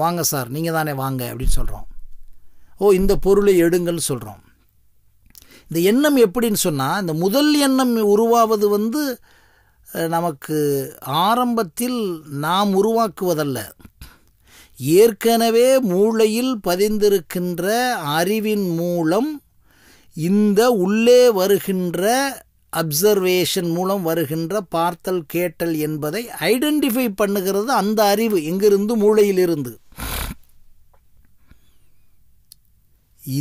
வாங்க சார், நீங்கள் தானே வாங்க அப்படின்னு சொல்கிறோம். இந்த பொருளை எடுங்கள்னு சொல்கிறோம். இந்த எண்ணம் எப்படின்னு சொன்னால், இந்த முதல் எண்ணம் உருவாவது நமக்கு ஆரம்பத்தில் நாம் உருவாக்குவதல்ல, ஏற்கனவே மூளையில் பதிந்திருக்கின்ற அறிவின் மூலம் இந்த உள்ளே வருகின்ற அப்சர்வேஷன் மூலம் வருகின்ற பார்த்தல் கேட்டல் என்பதை ஐடென்டிஃபை பண்ணுகிறது அந்த அறிவு. எங்கிருந்து? மூளையிலிருந்து.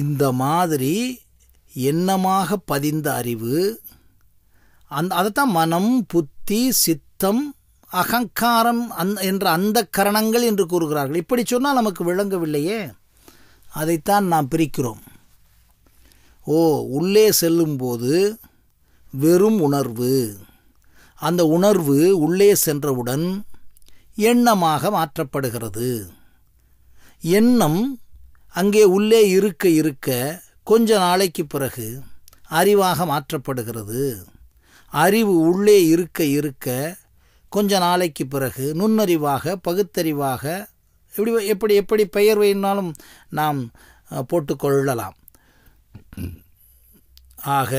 இந்த மாதிரி எண்ணமாக பதிந்த அறிவு, அதைத்தான் மனம், புத்தி, சித்தம், அகங்காரம் என்ற அந்த கரணங்கள் என்று கூறுகிறார்கள். இப்படி சொன்னால் நமக்கு விளங்கவில்லையே. அதைத்தான் நாம் பிரிக்கிறோம். உள்ளே செல்லும்போது வெறும் உணர்வு, அந்த உணர்வு உள்ளே சென்றவுடன் எண்ணமாக மாற்றப்படுகிறது. எண்ணம் அங்கே உள்ளே இருக்க இருக்க கொஞ்ச நாளைக்கு பிறகு அறிவாக மாற்றப்படுகிறது. அறிவு உள்ளே இருக்க இருக்க கொஞ்ச நாளைக்கு பிறகு நுண்ணறிவாக, பகுத்தறிவாக, எப்படி பெயர் வேணாலும் நாம் போட்டுக்கொள்ளலாம். ஆக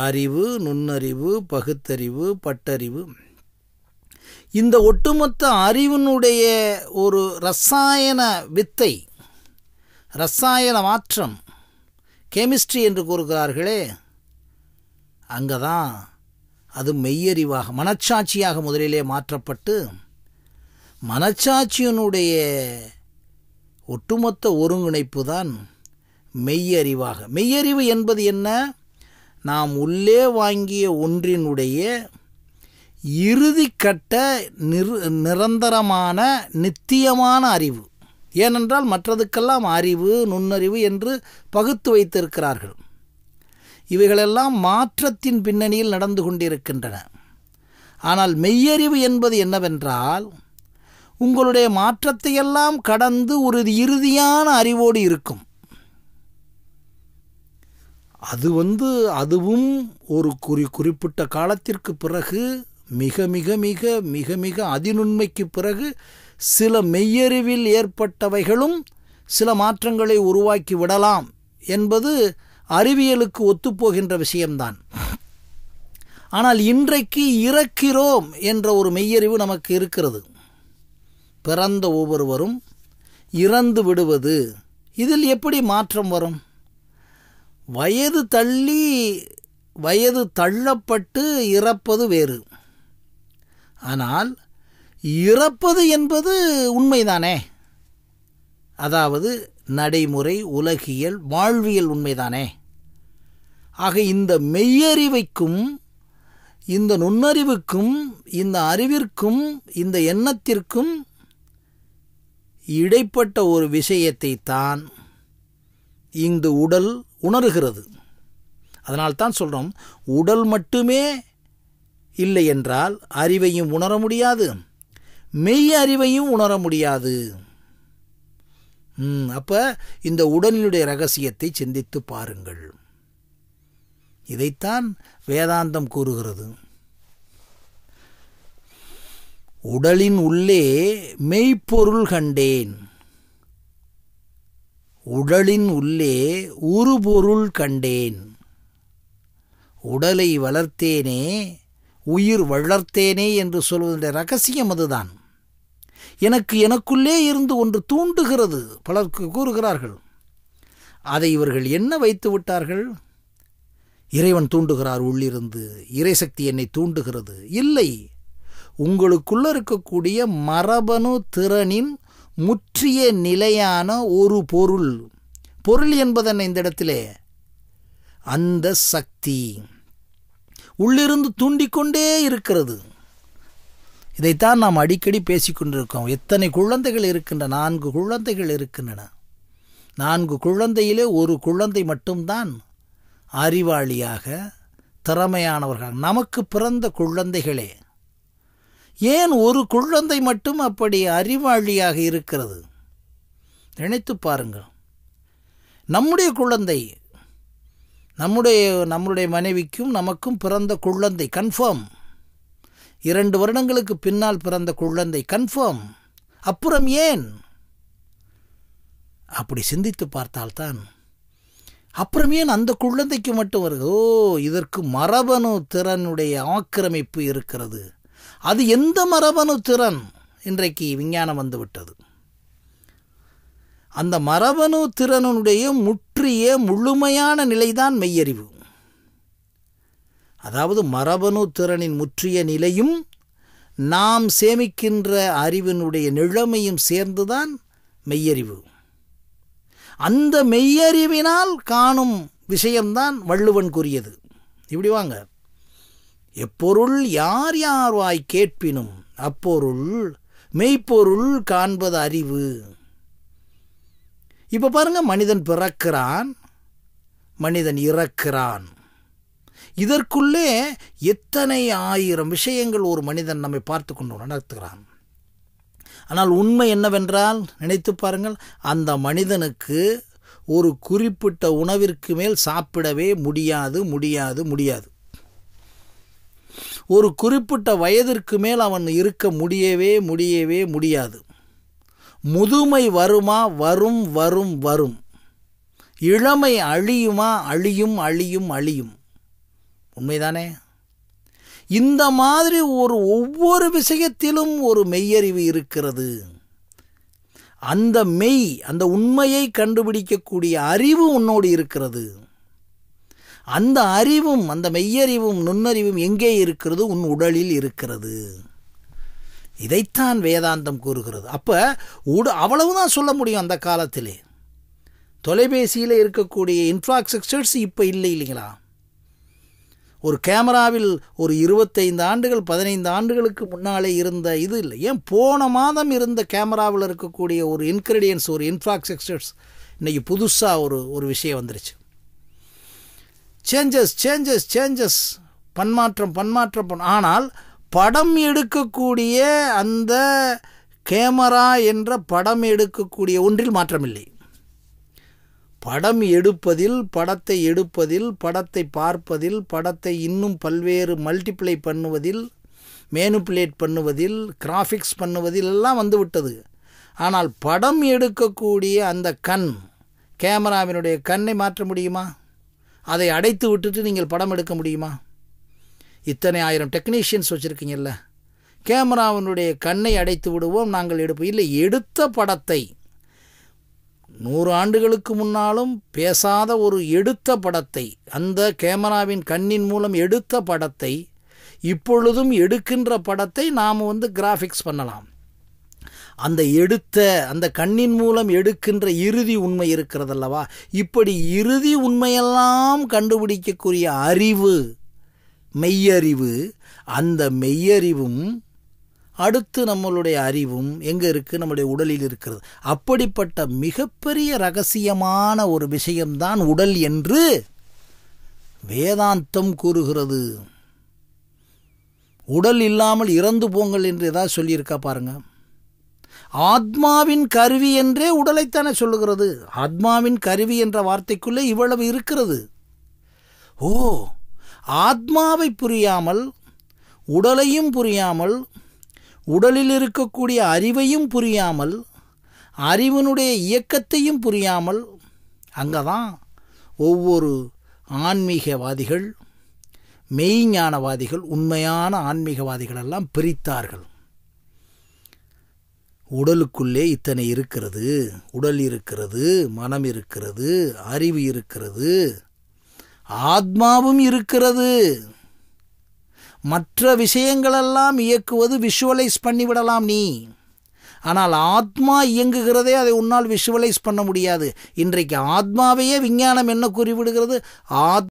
அறிவு, நுண்ணறிவு, பகுத்தறிவு, பட்டறிவு, இந்த ஒட்டுமொத்த அறிவினுடைய ஒரு ரசாயன வித்தை, ரசாயன மாற்றம், கெமிஸ்ட்ரி என்று கூறுகிறார்களே, அங்கே தான் அது மெய்யறிவாக, மனச்சாட்சியாக முதலிலே மாற்றப்பட்டு, மனச்சாட்சியினுடைய ஒட்டுமொத்த ஒருங்கிணைப்பு தான் மெய்யறிவாக. மெய்யறிவு என்பது என்ன? நாம் உள்ளே வாங்கிய ஒன்றினுடைய இறுதிக்கட்ட நிரந்தரமான நித்தியமான அறிவு. ஏனென்றால் மற்றதுக்கெல்லாம் அறிவு, நுண்ணறிவு என்று பகுத்து வைத்திருக்கிறார்கள். இவைகளெல்லாம் மாற்றத்தின் பின்னணியில் நடந்து கொண்டிருக்கின்றன. ஆனால் மெய்யறிவு என்பது என்னவென்றால், உங்களுடைய மாற்றத்தையெல்லாம் கடந்து ஒரு இறுதியான அறிவோடு இருக்கும். அது அதுவும் ஒரு குறிப்பிட்ட காலத்திற்கு பிறகு மிக மிக மிக மிக மிக அதிநுண்மைக்கு பிறகு சில மெய்யறிவில் ஏற்பட்டவைகளும் சில மாற்றங்களை உருவாக்கி விடலாம் என்பது அறிவியலுக்கு ஒத்துப்போகின்ற விஷயம்தான். ஆனால் இன்றைக்கு இறக்கிறோம் என்ற ஒரு மெய்யறிவு நமக்கு இருக்கிறது. பிறந்த ஒவ்வொருவரும் இறந்து விடுவது, இதில் எப்படி மாற்றம் வரும்? வயது தள்ளப்பட்டு இறப்பது வேறு. ஆனால் இறப்பது என்பது உண்மைதானே? அதாவது நடைமுறை, உலகியல், வாழ்வியல் உண்மைதானே? ஆக இந்த மெய்யறிவைக்கும் இந்த நுண்ணறிவுக்கும் இந்த அறிவிற்கும் இந்த எண்ணத்திற்கும் இடைப்பட்ட ஒரு விஷயத்தை தான் இந்த உடல் உணர்கிறது. அதனால்தான் சொல்கிறோம், உடல் மட்டுமே இல்லை என்றால் அறிவையும் உணர முடியாது, மெய் அறிவையும் உணர முடியாது. அப்போ இந்த உடலினுடைய ரகசியத்தை சிந்தித்து பாருங்கள். இதைத்தான் வேதாந்தம் கூறுகிறது. உடலின் உள்ளே மெய்ப்பொருள் கண்டேன், உடலின் உள்ளே உருபொருள் கண்டேன், உடலை வளர்த்தேனே உயிர் வளர்த்தேனே என்று சொல்வதனுடைய ரகசியம் அதுதான். எனக்குள்ளே இருந்து ஒன்று தூண்டுகிறது, பலர் கூறுகிறார்கள். அதை இவர்கள் என்ன வைத்து விட்டார்கள்? இறைவன் தூண்டுகிறார் உள்ளிருந்து, இறைசக்தி என்னை தூண்டுகிறது. இல்லை, உங்களுக்குள்ள இருக்கக்கூடிய மரபணு திறனின் முற்றிய நிலையான ஒரு பொருள் என்பதன் இந்த இடத்திலே அந்த சக்தி உள்ளிருந்து தூண்டிக்கொண்டே இருக்கிறது. இதைத்தான் நாம் அடிக்கடி பேசிக்கொண்டிருக்கோம். எத்தனை குழந்தைகள் இருக்கின்றன? 4 குழந்தைகள் இருக்கின்றன. 4 குழந்தையிலே ஒரு குழந்தை மட்டும்தான் அறிவாளியாக, திறமையானவர்கள். நமக்கு பிறந்த குழந்தைகளே, ஏன் ஒரு குழந்தை மட்டும் அப்படி அறிவாளியாக இருக்கிறது? நினைத்து பாருங்கள். நம்முடைய குழந்தை, நம்முடைய மனைவிக்கும் நமக்கும் பிறந்த குழந்தை கன்ஃபார்ம். 2 வருடங்களுக்கு பின்னால் பிறந்த குழந்தை கன்ஃபார்ம். அப்புறம் ஏன் அப்படி சிந்தித்து பார்த்தால்தான் அப்புறமே அந்த குழந்தைக்கு மட்டும் வருது, ஓ இதற்கு மரபணு திறனுடைய ஆக்கிரமிப்பு இருக்கிறது. அது எந்த மரபணு திறன்? இன்றைக்கு விஞ்ஞானம் வந்துவிட்டது. அந்த மரபணு திறனுடைய முற்றிய முழுமையான நிலைதான் மெய்யறிவு. அதாவது மரபணு திறனின் முற்றிய நிலையும் நாம் சேமிக்கின்ற அறிவினுடைய நிலைமையும் சேர்ந்துதான் மெய்யறிவு. அந்த மெய்யறிவினால் காணும் விஷயம்தான் வள்ளுவன் கூறியது. இப்படி வாங்க, எப்பொருள் யார் யார் வாய் கேட்பினும் அப்பொருள் மெய்ப்பொருள் காண்பது அறிவு. இப்போ பாருங்க, மனிதன் பிறக்கிறான், மனிதன் இறக்கிறான். இதற்குள்ளே எத்தனை ஆயிரம் விஷயங்கள் ஒரு மனிதன் நம்மை பார்த்து கொண்டு நடத்துகிறான். ஆனால் உண்மை என்னவென்றால், நினைத்து பாருங்கள், அந்த மனிதனுக்கு ஒரு குறிப்பிட்ட உணவிற்கு மேல் சாப்பிடவே முடியாது முடியாது முடியாது. ஒரு குறிப்பிட்ட வயதிற்கு மேல் அவன் இருக்க முடியவே முடியவே முடியாது. முதுமை வருமா? வரும் வரும் வரும். இளமை அழியுமா? அழியும் அழியும் அழியும். உண்மைதானே? இந்த மாதிரி ஒவ்வொரு விஷயத்திலும் ஒரு மெய்யறிவு இருக்கிறது. அந்த மெய், அந்த உண்மையை கண்டுபிடிக்கக்கூடிய அறிவு உன்னோடு இருக்கிறது. அந்த அறிவும் அந்த மெய்யறிவும் நுண்ணறிவும் எங்கே இருக்கிறது? உன் உடலில் இருக்கிறது. இதைத்தான் வேதாந்தம் கூறுகிறது. அப்போ அவ்வளவுதான் சொல்ல முடியும். அந்த காலத்திலே தொலைபேசியில் இருக்கக்கூடிய இன்ஃப்ராஸ்ட்ரக்சர்ஸ் இப்போ இல்லை இல்லைங்களா? ஒரு கேமராவில் ஒரு 25 ஆண்டுகள் 15 ஆண்டுகளுக்கு முன்னாலே இருந்த இது இல்லை. ஏன் போன மாதம் இருந்த கேமராவில் இருக்கக்கூடிய ஒரு இன்க்ரீடியன்ஸ், ஒரு இன்ஃப்ராஸ்ட்ரக்சர்ஸ் இன்றைக்கி புதுசாக ஒரு விஷயம் வந்துருச்சு. சேஞ்சஸ் சேஞ்சஸ் சேஞ்சஸ், பன்மாற்றம். ஆனால் படம் எடுக்கக்கூடிய அந்த கேமரா என்ற படம் எடுக்கக்கூடிய ஒன்றில் மாற்றமில்லை. படம் எடுப்பதில், படத்தை எடுப்பதில், படத்தை பார்ப்பதில், படத்தை இன்னும் பல்வேறு மல்டிப்ளை பண்ணுவதில், மேனுப்புலேட் பண்ணுவதில், கிராஃபிக்ஸ் பண்ணுவதில் எல்லாம் வந்துவிட்டது. ஆனால் படம் எடுக்கக்கூடிய அந்த கண், கேமராவினுடைய கண்ணை மாற்ற முடியுமா? அதை அடைத்து விட்டுட்டு நீங்கள் படம் எடுக்க முடியுமா? இத்தனை ஆயிரம் டெக்னீஷியன்ஸ் வச்சுருக்கீங்கல்ல, கேமராவினுடைய கண்ணை அடைத்து விடுவோம், நாங்கள் எடுப்போம். இல்லை, எடுத்த படத்தை 100 ஆண்டுகளுக்கு முன்னாலும் பேசாத ஒரு எடுத்த படத்தை, அந்த கேமராவின் கண்ணின் மூலம் எடுத்த படத்தை, இப்பொழுதும் எடுக்கின்ற படத்தை நாம் கிராஃபிக்ஸ் பண்ணலாம். அந்த அந்த கண்ணின் மூலம் எடுக்கின்ற இறுதி உண்மை இருக்கிறதல்லவா? இப்படி இறுதி உண்மையெல்லாம் கண்டுபிடிக்கக்கூடிய அறிவு மெய்யறிவு. அந்த மெய்யறிவும் அடுத்து நம்மளுடைய அறிவும் எங்கே இருக்குது? நம்முடைய உடலில் இருக்கிறது. அப்படிப்பட்ட மிகப்பெரிய ரகசியமான ஒரு விஷயம்தான் உடல் என்று வேதாந்தம் கூறுகிறது. உடல் இல்லாமல் இறந்து போங்கள் என்று ஏதாவது சொல்லியிருக்கா பாருங்க. ஆத்மாவின் கருவி என்றே உடலைத்தானே சொல்லுகிறது. ஆத்மாவின் கருவி என்ற வார்த்தைக்குள்ளே இவ்வளவு இருக்கிறது. ஓ, ஆத்மாவை புரியாமல், உடலையும் புரியாமல், உடலில் இருக்கக்கூடிய அறிவையும் புரியாமல், அறிவினுடைய இயக்கத்தையும் புரியாமல், அங்கே தான் ஒவ்வொரு ஆன்மீகவாதிகள், மெய்ஞானவாதிகள், உண்மையான ஆன்மீகவாதிகள் எல்லாம் பிரித்தார்கள். உடலுக்குள்ளே இத்தனை இருக்கிறது, உடல் இருக்கிறது, மனம் இருக்கிறது, அறிவு இருக்கிறது, ஆத்மாவும் இருக்கிறது. மற்ற விஷயங்களெல்லாம் இயக்குவது விஷுவலைஸ் பண்ணிவிடலாம் நீ. ஆனால் ஆத்மா இயங்குகிறதே, அதை உன்னால் விஷுவலைஸ் பண்ண முடியாது. இன்றைக்கு ஆத்மாவையே விஞ்ஞானம் என்ன கூறிவிடுகிறது?